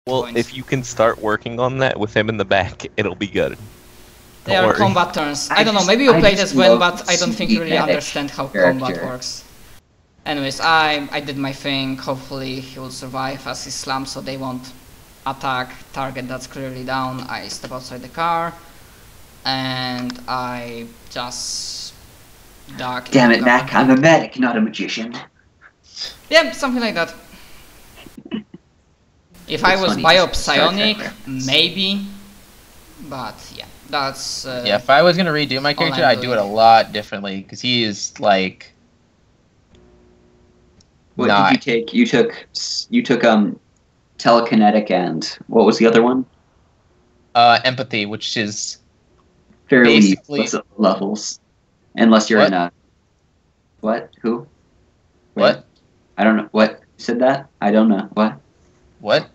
Well, points. if you can start working on that with him in the back, it'll be good. They are combat turns. I don't know, maybe you played as well, but I don't think you really understand how combat works. Anyways, I did my thing. Hopefully he will survive as he's slammed, so they won't attack target that's clearly down. I step outside the car, and I just duck. Damn it, Mac, I'm a medic, not a magician. Yeah, something like that. If I was biopsionic, maybe, but yeah, that's... yeah, if I was going to redo my character, I'd do it a lot differently, because he is, like... What did you take? You took telekinetic and what was the other one? Empathy, which is fairly basically levels, unless you're in a what? Who? What? I don't know. What said that? I don't know. What? What?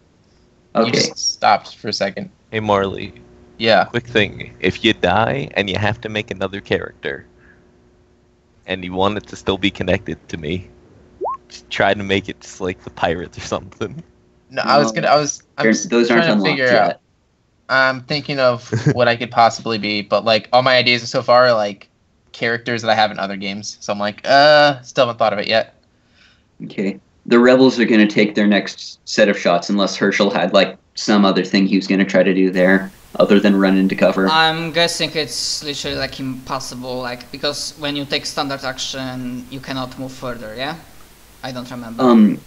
Okay. You just stopped for a second. Hey Marley. Yeah. Quick thing. If you die and you have to make another character, and you want it to still be connected to me, just try to make it just like the pirates or something. No, I'm those aren't trying to unlocked figure yet. out. I'm thinking of what I could possibly be, but like all my ideas so far are like characters that I have in other games. So I'm like, still haven't thought of it yet. Okay. The rebels are going to take their next set of shots unless Herschel had like some other thing he was going to try to do there other than run into cover. I'm guessing it's literally like impossible, like because when you take standard action, you cannot move further. Yeah, I don't remember.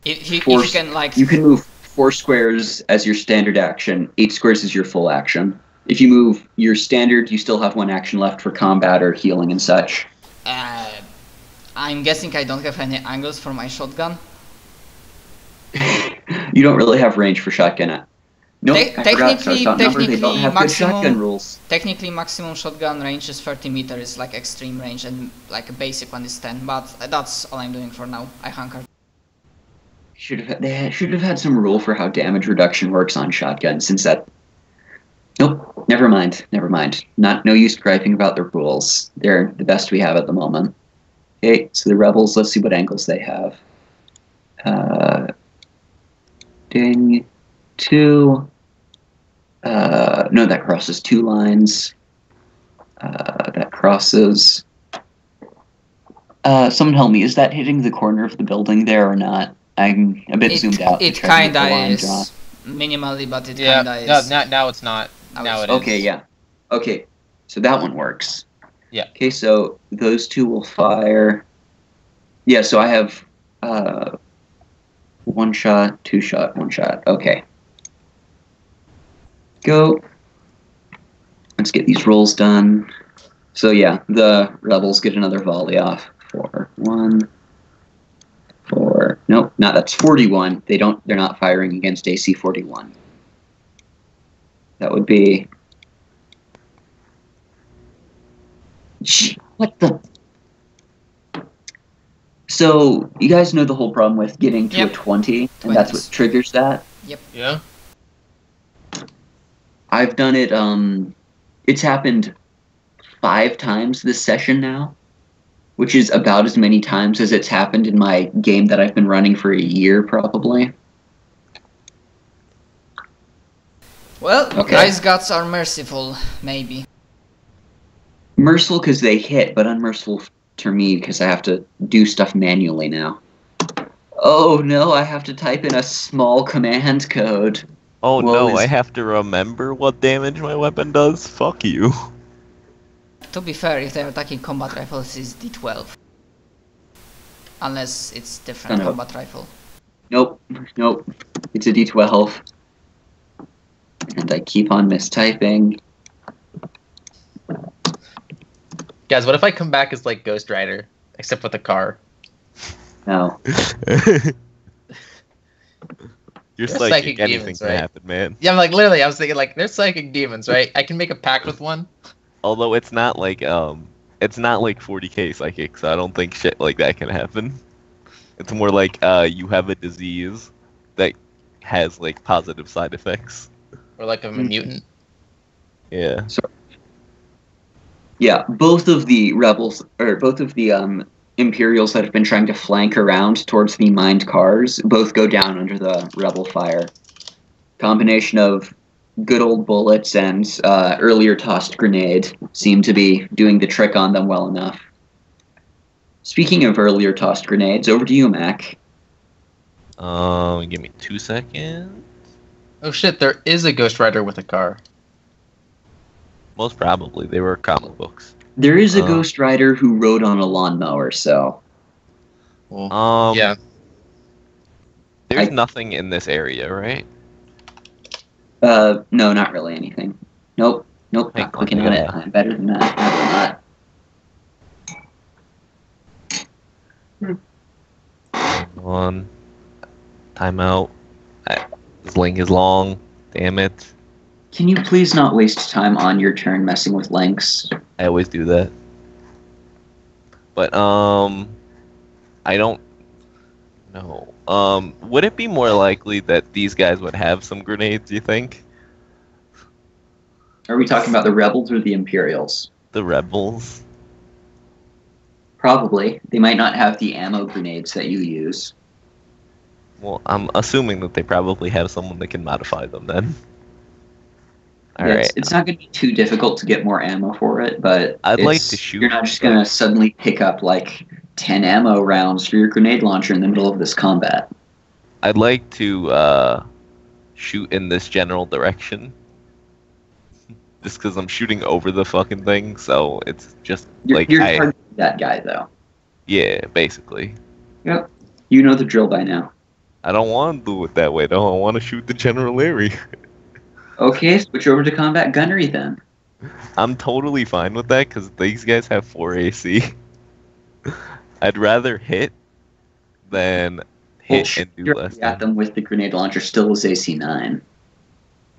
If you can like you can move 4 squares as your standard action. 8 squares is your full action. If you move your standard, you still have 1 action left for combat or healing and such. I'm guessing I don't have any angles for my shotgun. You don't really have range for shotgun. No, technically maximum shotgun rules. Technically, maximum shotgun range is 30 meters, like extreme range, and like a basic one is 10. But that's all I'm doing for now. I hunkered. They should have had some rule for how damage reduction works on shotgun. Since that, nope, never mind. No use griping about the rules. They're the best we have at the moment. Okay, so the rebels. Let's see what angles they have. Ding. 2. No, that crosses 2 lines. That crosses. Someone help me. Is that hitting the corner of the building there or not? I'm a bit zoomed out. It kinda is. Minimally, but it kinda is. Now it's not. Now it is. Okay, yeah. Okay, so that one works. Yeah. Okay, so those 2 will fire. Yeah, so I have 1 shot, 2 shot, 1 shot. Okay. Go. Let's get these rolls done. So yeah, the rebels get another volley off. 4, 1, 4. Nope, no, that's 41. They're not firing against AC 41. That would be. What the? So you guys know the whole problem with getting to a 20, and that's what triggers that. Yep. Yeah. I've done it. It's happened 5 times this session now, which is about as many times as it's happened in my game that I've been running for a year, probably. Well, Ice Gods are merciful, maybe. Merciful because they hit, but unmerciful to me because I have to do stuff manually now. Oh no, I have to type in a small command code. Oh no, I have to remember what damage my weapon does? Fuck you. To be fair, if they're attacking combat rifles, it's D12. Unless it's different combat rifle. Nope. It's a D12. And I keep on mistyping. Guys, what if I come back as like Ghost Rider, except with a car? No. You're psychic, anything demons, can happen, man. Yeah, I'm like, literally, I was thinking, like, they're psychic demons, right? I can make a pact with one. Although it's not like 40k psychic, so I don't think shit like that can happen. It's more like you have a disease that has like positive side effects. Or like I'm a mutant. Yeah. So, yeah, both of the rebels, or both of the Imperials that have been trying to flank around towards the mined cars, both go down under the rebel fire. Combination of good old bullets and earlier tossed grenade seem to be doing the trick on them well enough. Speaking of earlier tossed grenades, over to you, Mac. Give me 2 seconds. Oh shit, there is a Ghost Rider with a car. Most probably, they were comic books. There is a Ghost Rider who rode on a lawnmower, so... Well, yeah. There's nothing in this area, right? No, not really anything. Nope, not clicking on it. I'm better than that. On. Timeout. This link is long. Damn it. Can you please not waste time on your turn messing with links? I always do that. But, I don't know. Would it be more likely that these guys would have some grenades, you think? Are we talking about the Rebels or the Imperials? The Rebels? Probably. They might not have the ammo grenades that you use. Well, I'm assuming that they probably have someone that can modify them then. Alright. It's not going to be too difficult to get more ammo for it, but I'd like to shoot. You're not just going to suddenly pick up like 10 ammo rounds for your grenade launcher in the middle of this combat. I'd like to shoot in this general direction. Just because I'm shooting over the fucking thing, so it's just you're targeting that guy, though. Yeah, basically. Yep. You know the drill by now. I don't want to do it that way, though. I want to shoot the general area. Okay, switch over to combat gunnery then. I'm totally fine with that because these guys have 4 AC. I'd rather hit than hit and do less. At them with the grenade launcher still is AC 9.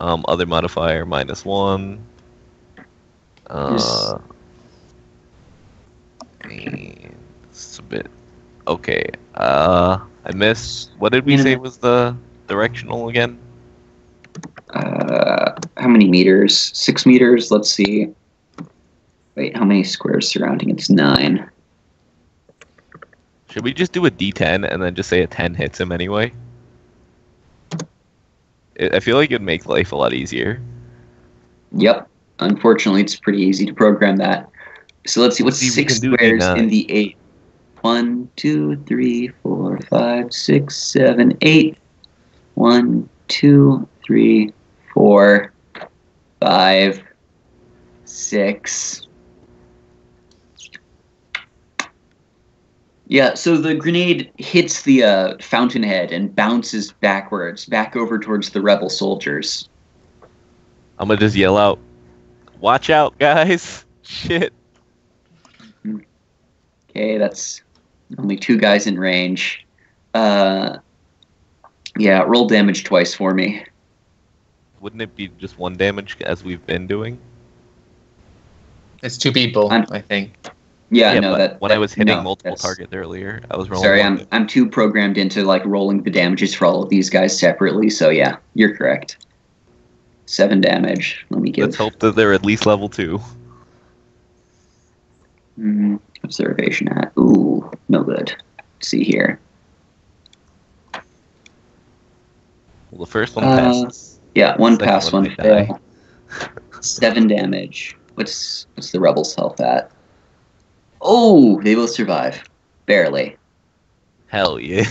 Other modifier -1. It's a bit okay. I missed. What did we say was the directional again? How many meters? 6 meters. Let's see. Wait, how many squares surrounding? It's 9. Should we just do a D10 and then just say a 10 hits him anyway? I feel like it'd make life a lot easier. Yep. Unfortunately, it's pretty easy to program that. So let's see. What's 6 squares in the 8? 1, 2, 3, 4, 5, 6, 7, 8. 1, 2, 3, 4, 5, 6. Yeah, so the grenade hits the fountainhead and bounces backwards, back over towards the rebel soldiers. I'm gonna just yell out, "Watch out, guys!" Shit. Okay, that's only 2 guys in range. Yeah, roll damage twice for me. Wouldn't it be just 1 damage as we've been doing? It's 2 people, I think. Yeah, no, when I was hitting multiple targets earlier, I was rolling. Sorry, I'm too programmed into like rolling the damages for all of these guys separately. So yeah, you're correct. 7 damage. Let me give. Let's hope that they're at least level 2. Observation at. Ooh, no good. Let's see here. Well, the first one passes. Yeah, 1 pass, 1 fail. 7 damage. What's the rebels' health at? Oh, they will survive. Barely. Hell yeah.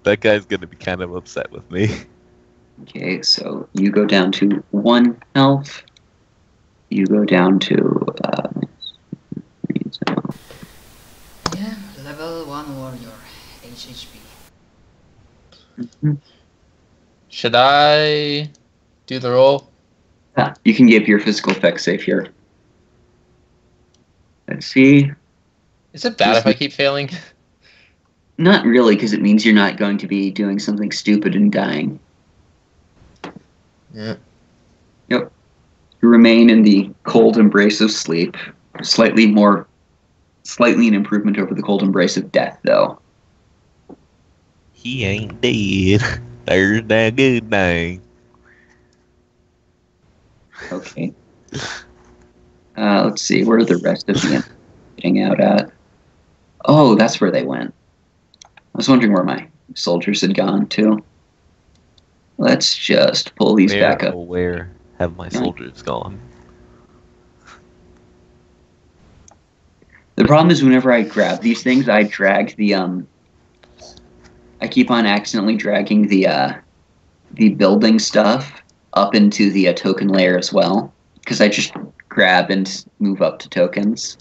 That guy's gonna be kind of upset with me. Okay, so you go down to 1 health. You go down to... yeah, level 1 warrior. HHP. Should I do the roll? Yeah, you can give your physical effects save here. Let's see. Is it bad if I keep failing? Not really, because it means you're not going to be doing something stupid and dying. Yeah. Yep. You remain in the cold embrace of sleep. Slightly an improvement over the cold embrace of death, though. He ain't dead. There's that good thing. Okay. Let's see, where are the rest of the getting out at? Oh, that's where they went. I was wondering where my soldiers had gone to. Let's just pull these back up. Where have my soldiers gone? The problem is whenever I grab these things, I drag the I keep on accidentally dragging the building stuff up into the token layer as well, because I just grab and move up to tokens.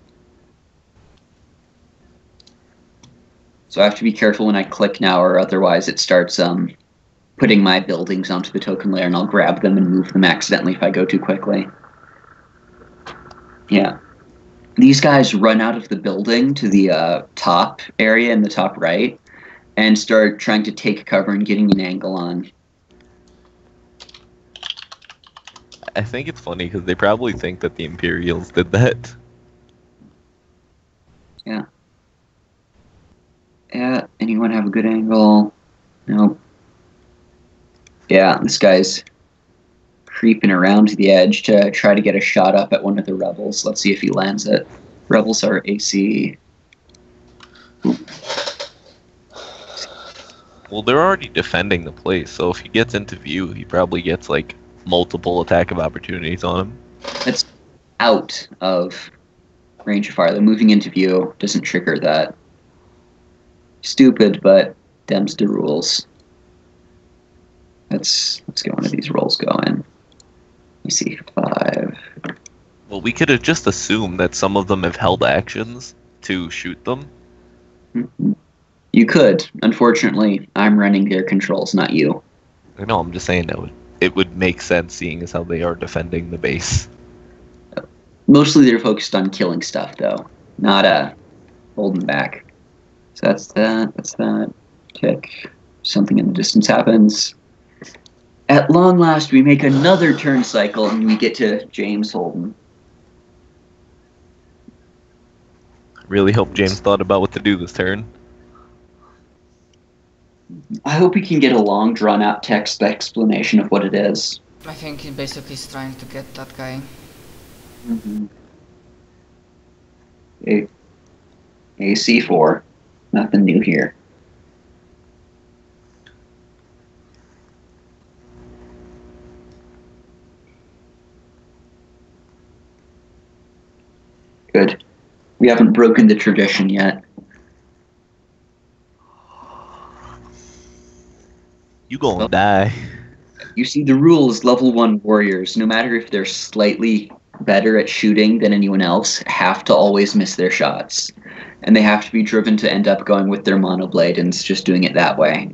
So I have to be careful when I click now, or otherwise it starts putting my buildings onto the token layer, and I'll grab them and move them accidentally if I go too quickly. Yeah. These guys run out of the building to the top area in the top right and start trying to take cover and getting an angle on. I think it's funny because they probably think that the Imperials did that. Yeah. Yeah, anyone have a good angle? Nope. Yeah, this guy's creeping around to the edge to try to get a shot up at one of the rebels. Let's see if he lands it. Rebels are AC. Ooh. Well, they're already defending the place, so if he gets into view, he probably gets, like, multiple attack of opportunities on him. That's out of range of fire. The moving into view doesn't trigger that. Stupid, but them's the rules. Let's get one of these rolls going. Let me see, 5. Well, we could have just assumed that some of them have held actions to shoot them. Mm-hmm. You could. Unfortunately, I'm running their controls, not you. I know, I'm just saying that it would make sense seeing as how they are defending the base. Mostly they're focused on killing stuff, though, not holding back. So that's that. Tick. Something in the distance happens. At long last, we make another turn cycle, and we get to James Holden. Really hope James thought about what to do this turn. I hope we can get a long, drawn-out text explanation of what it is. I think he basically is trying to get that guy. Mm-hmm. AC4. Nothing new here. Good. We haven't broken the tradition yet. You gonna die. You see, the rule is level 1 warriors, no matter if they're slightly better at shooting than anyone else, have to always miss their shots. And they have to be driven to end up going with their monoblade and just doing it that way.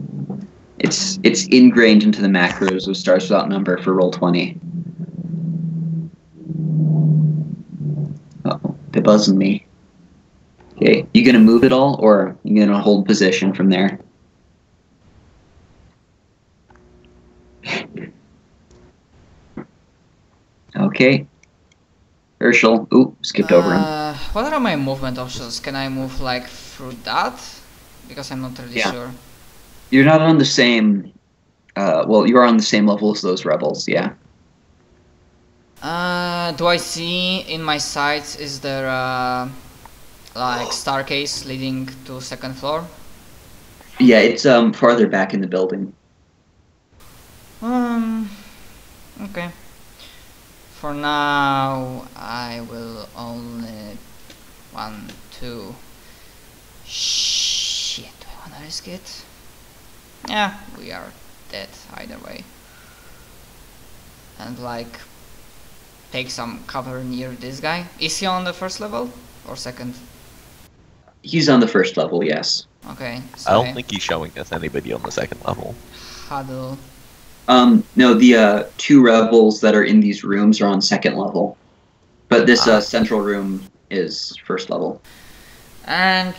It's ingrained into the macros of Stars Without Number for Roll20. Uh-oh, they're buzzing me. Okay, you gonna move it all, or you gonna hold position from there? Okay. Herschel. Ooh, skipped over him. What are my movement options? Can I move like through that? Because I'm not really sure. You're not on the same... well, you're on the same level as those rebels, yeah. Do I see in my sights, is there like staircase leading to 2nd floor? Yeah, it's farther back in the building. Okay. For now, I will only... 1, 2... Shit, do I wanna risk it? Yeah, we are dead either way. And like... take some cover near this guy. Is he on the 1st level? Or 2nd? He's on the 1st level, yes. Okay, so I don't think he's showing us anybody on the 2nd level. huddle. No, the 2 rebels that are in these rooms are on 2nd level. But this central room is 1st level. And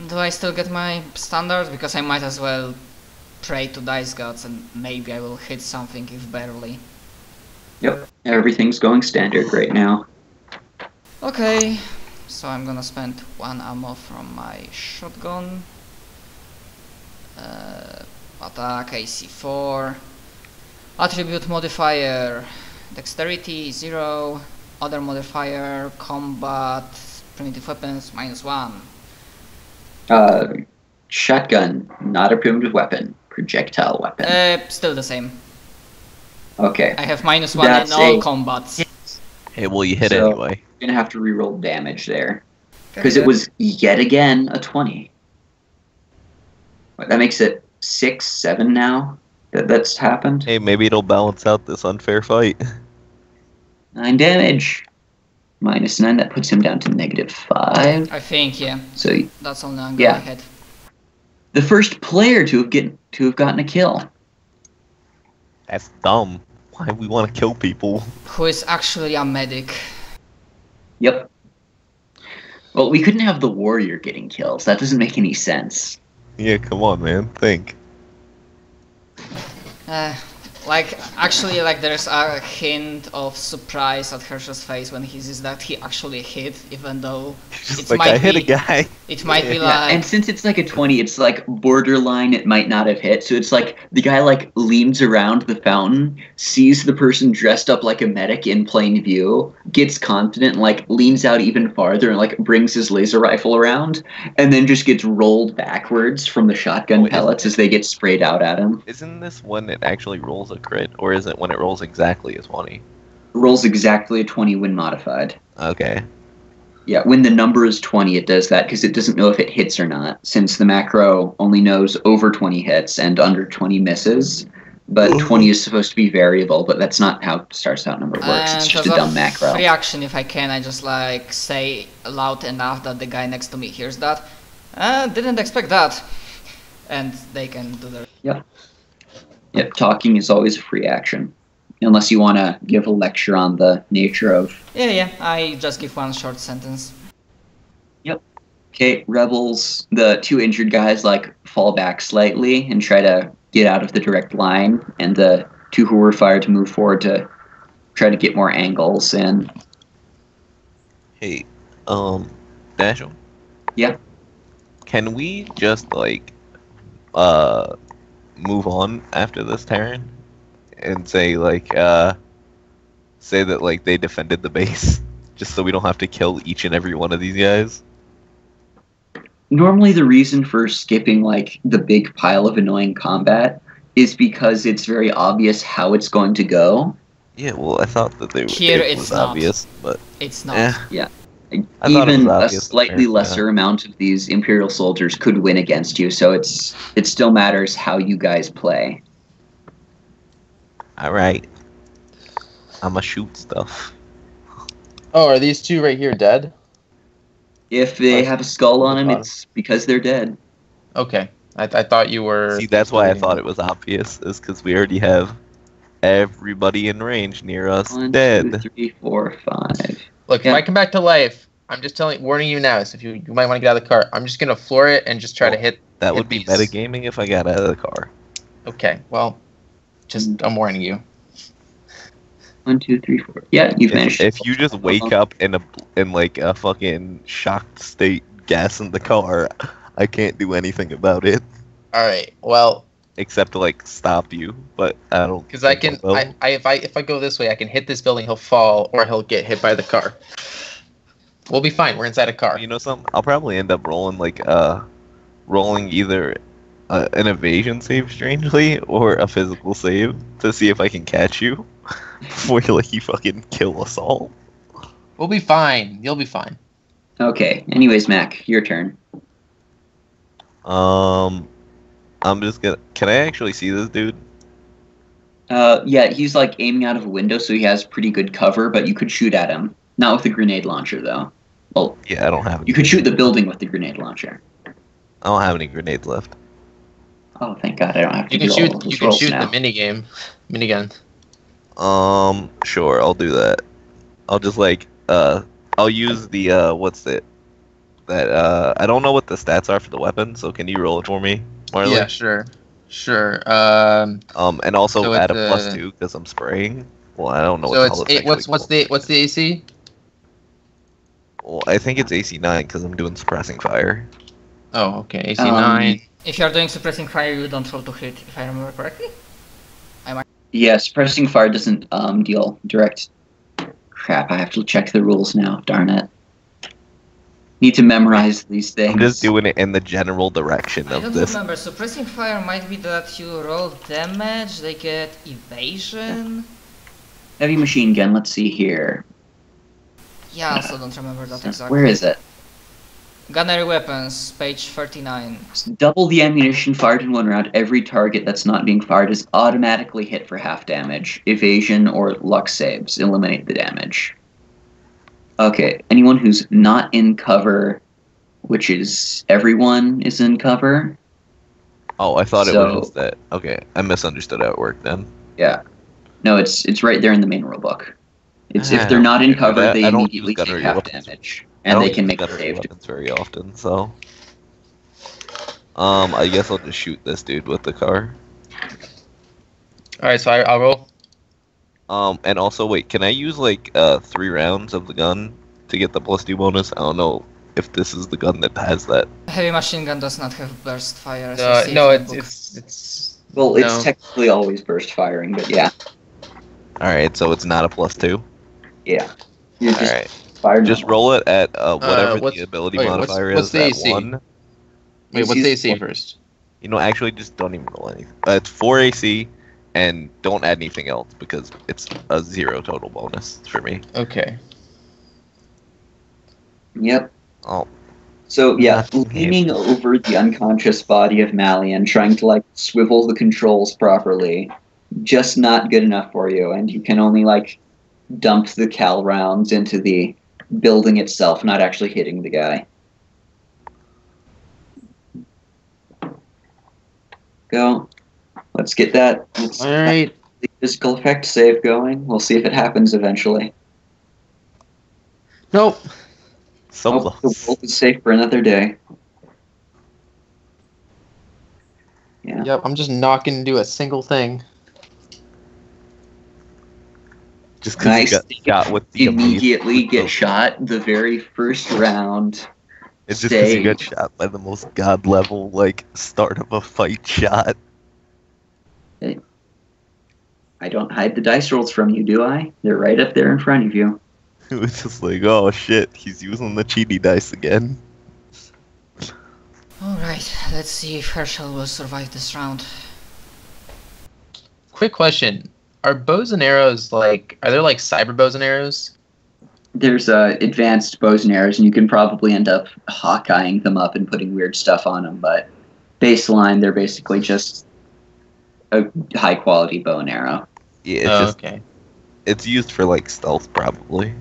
do I still get my standard? Because I might as well pray to dice gods and maybe I will hit something if barely. Yep, everything's going standard right now. Okay, so I'm gonna spend 1 ammo from my shotgun. Attack, AC4. Attribute modifier, dexterity 0. Other modifier, combat, primitive weapons -1. Shotgun, not a primitive weapon. projectile weapon? Still the same. Okay. I have -1 That's in all a- combats. Hey, well, you hit So- anyway. You're gonna have to reroll damage there. Because it was yet again a 20. That makes it 6, 7 now that's happened. Hey, maybe it'll balance out this unfair fight. 9 damage. -9, that puts him down to -5. I think, yeah. So That's only angle Yeah. I had. the first player to have gotten a kill. That's dumb. Why we want to kill people? Who is actually a medic. Yep. Well, we couldn't have the warrior getting kills. That doesn't make any sense. Yeah, come on, man. Think. Actually, there's a hint of surprise at Hersh's face when he sees that he actually hit, even though Just like, I hit a guy. It might be Yeah, and since it's like a 20, it's like borderline it might not have hit. So it's like the guy leans around the fountain, sees the person dressed up like a medic in plain view, gets confident, leans out even farther and brings his laser rifle around, and then just gets rolled backwards from the shotgun pellets as they get sprayed out at him. Isn't this when it actually rolls a crit, or is it when it rolls exactly a 20? Rolls exactly a 20 when modified. Okay. Yeah, when the number is 20, it does that because it doesn't know if it hits or not, since the macro only knows over 20 hits and under 20 misses. But 20 is supposed to be variable, but that's not how Star Scout number works. It's just a dumb macro. Reaction, if I can, I just say loud enough that the guy next to me hears that. Didn't expect that. And they can do their... Yep, talking is always a free action. Unless you want to give a lecture on the nature of... Yeah, I just give one short sentence. Yep. Okay, rebels, the 2 injured guys, fall back slightly and try to get out of the direct line, and the 2 who were fired to move forward to try to get more angles in. Hey, Dashel? Yeah? Can we just, move on after this Terran? And say, say that, they defended the base? Just so we don't have to kill each and every one of these guys? Normally the reason for skipping, the big pile of annoying combat is because it's very obvious how it's going to go. Yeah, well, I thought that Here it it's was not. obvious, but... It's not. Yeah. I thought it Even was a obvious slightly there, lesser amount of these Imperial soldiers could win against you, so it still matters how you guys play. Alright. I'ma shoot stuff. Oh, are these 2 right here dead? If they have a skull on them, it's because they're dead. Okay. I thought you were... See, that's why I thought it was obvious, is because we already have everybody in range near us 1, dead. 2, 3, 4, 5. Look, Yeah. if I come back to life, I'm just warning you now, so if you might want to get out of the car, I'm just going to floor it and just try to hit... That hit would be these. metagaming if I got out of the car. Okay, well, I'm warning you. 1, 2, 3, 4. Yeah, you've managed. If you just wake up in a fucking shocked state, gas in the car, I can't do anything about it Alright, well... except to stop you. But I don't. Because I can... If I go this way, I can hit this building, he'll fall, or he'll get hit by the car. We'll be fine, we're inside a car. You know something? I'll probably end up rolling rolling either an evasion save, strangely, or a physical save to see if I can catch you before you fucking kill us all. We'll be fine. You'll be fine. Okay. Anyways, Mac, your turn. I'm just gonna. Can I actually see this dude? Yeah, he's aiming out of a window, so he has pretty good cover, but you could shoot at him. Not with a grenade launcher, though. Well, Yeah, I don't have. you could shoot the building with the grenade launcher. I don't have any grenades left. Oh, thank God, I don't have to You can do shoot. all of You those can rolls shoot now. the minigun. Sure, I'll do that. I'll just I'll use the what's it? That I don't know what the stats are for the weapon, so can you roll it for me, Marley? Yeah, sure. And also so add a it's, +2 because I'm spraying. Well, I don't know So what the hell it's what's the AC? Well, I think it's AC 9 because I'm doing suppressing fire. Oh, okay, AC 9. If you're doing suppressing fire, you don't roll to hit, if I remember correctly. Yeah, suppressing fire doesn't deal direct. Crap, I have to check the rules now. Darn it. need to memorize these things. I'm just doing it in the general direction I of don't this. remember. Suppressing fire might be that you roll damage, they get evasion. Heavy machine gun, let's see here. Yeah, I also don't remember that exactly. Where is it? Gunnery weapons, page 39. Double the ammunition fired in one round. Every target that's not being fired is automatically hit for half damage. Evasion or luck saves eliminate the damage. Okay, anyone who's not in cover, which is everyone is in cover. Oh, I thought it was just that. Okay, I misunderstood how it worked then. Yeah. No, it's right there in the main rulebook. It's if they're not in cover, they immediately take half damage. And they can make a save. Weapons very often, so I guess I'll just shoot this dude with the car. All right, so I'll roll. And also, wait, can I use like 3 rounds of the gun to get the +2 bonus? I don't know if this is the gun that has that. Heavy machine gun does not have burst fire. No, it's well, it's technically always burst firing, but yeah. All right, so it's not a +2. Yeah. You're just all right. Just roll it at whatever the ability modifier is. What's the AC? 1. Wait, what's the AC first? You know, actually, just don't even roll anything. It's 4 AC, and don't add anything else because it's a 0 total bonus for me. Okay. Yep. Oh. So yeah, leaning over the unconscious body of Malian, trying to like swivel the controls properly, just not good enough for you, and you can only like dump the cal rounds into the building itself, not actually hitting the guy. Go. Let's get that. All right. The physical effect save going. We'll see if it happens eventually. Nope. So the wolf is safe for another day. Yeah. Yep, I'm just not going to do a single thing. Just because you got shot with the immediately get shot the very first round. It's just because you got shot by the most god level like start of a fight shot. Hey. I don't hide the dice rolls from you, do I? They're right up there in front of you. It was just like, oh shit, he's using the cheaty dice again. Alright, let's see if Herschel will survive this round. Quick question. Are bows and arrows like, are there like cyber bows and arrows? There's advanced bows and arrows, and you can probably end up Hawkeyeing them up and putting weird stuff on them, but baseline, they're basically just a high quality bow and arrow. Yeah, it's just, okay. It's used for like stealth probably.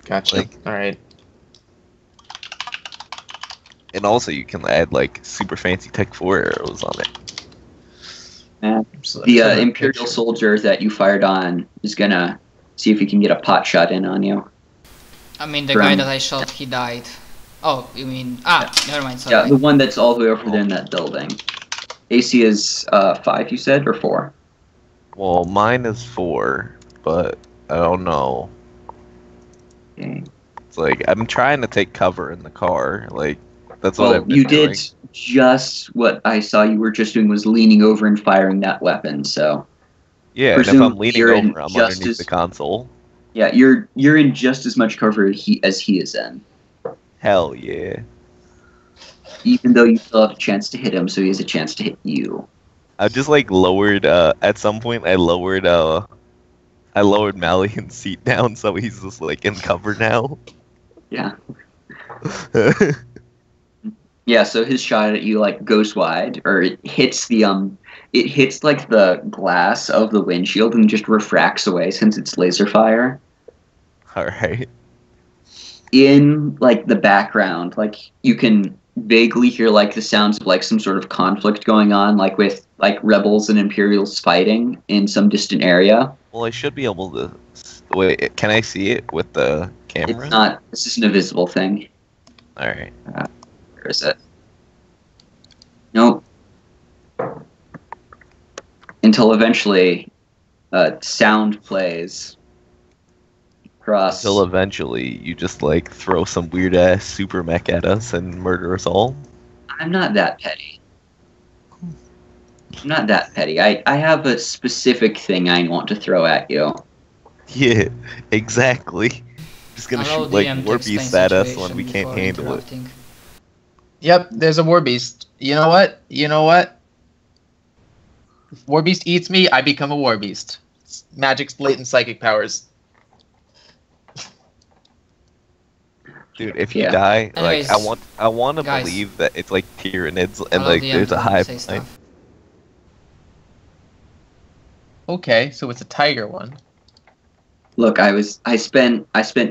Gotcha. Like, alright. And also you can add like super fancy Tech 4 arrows on it. The Imperial soldier that you fired on is gonna see if he can get a pot shot in on you. I mean, the guy that I shot, he died. Oh, you mean... never mind, sorry. Yeah, the one that's all the way over there in that building. AC is 5, you said, or 4? Well, mine is 4, but I don't know. Okay. It's like, I'm trying to take cover in the car, like, that's what I've been doing. Did just what I saw you were just doing, was leaning over and firing that weapon, so... Yeah, and if I'm leaning over, I'm underneath the console. Yeah, you're in just as much cover as he is in. Hell yeah. Even though you still have a chance to hit him, so he has a chance to hit you. I just like lowered, at some point I lowered Malian's seat down so he's just like in cover now. Yeah. Yeah, so his shot at you like goes wide, or it hits the it hits like the glass of the windshield and just refracts away since it's laser fire. Alright. In like the background, like you can vaguely hear like the sounds of like some sort of conflict going on, like with like rebels and Imperials fighting in some distant area. Well, I should be able to wait, can I see it with the camera? It's not, this isn't a visible thing. Alright. Where is it? Nope. Until eventually sound plays across. Until eventually you just like throw some weird ass super mech at us and murder us all. I'm not that petty. I'm not that petty. I have a specific thing I want to throw at you. Yeah, exactly. just gonna Allow shoot like DM to explain Warbeast at us situation when we can't before handle it. interrupting. Yep, there's a Warbeast. You know what? You know what? If Warbeast eats me, I become a Warbeast. Magic's latent psychic powers. Dude, if you Yeah. die, Anyways, like I want to guys. believe that it's like Tyranids and Allow like DM there's a to hive say mind. stuff. Okay, so it's a tiger one. Look, I spent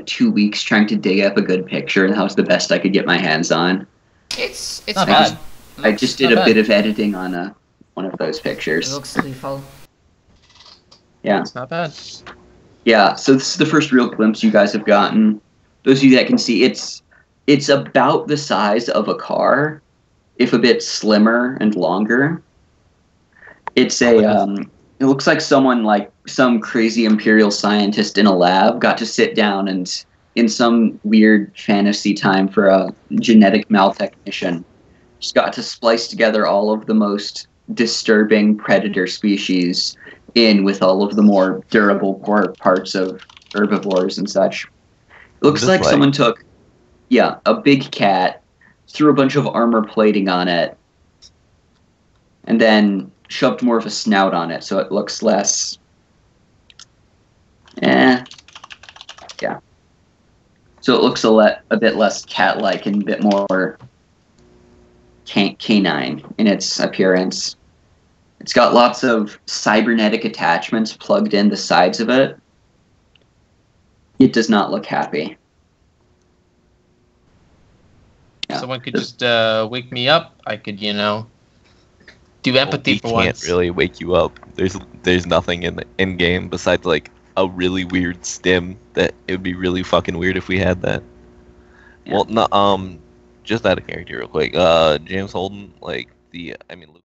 2 weeks trying to dig up a good picture, and that was the best I could get my hands on. It's Not bad. bad. I just did not a bad. bit of editing on one of those It pictures. looks lethal. Yeah. It's not bad. Yeah, so this is the first real glimpse you guys have gotten. Those of you that can see, it's about the size of a car, if a bit slimmer and longer. It's it looks like someone, like some crazy imperial scientist in a lab, got to sit down and, in some weird fantasy time for a genetic maltechnician, just got to splice together all of the most disturbing predator species in with all of the more durable core parts of herbivores and such. It looks Just like like- someone took, a big cat, threw a bunch of armor plating on it, and then shoved more of a snout on it so it looks less... Yeah. So it looks a bit less cat-like and a bit more canine in its appearance. It's got lots of cybernetic attachments plugged in the sides of it. It does not look happy. Yeah. Someone could just wake me up. I could, do empathy We for can't once. really wake you up. There's nothing in the in game besides like a really weird stim that it would be really fucking weird if we had that. Yeah. Well, no, just out of character real quick. James Holden, like Luke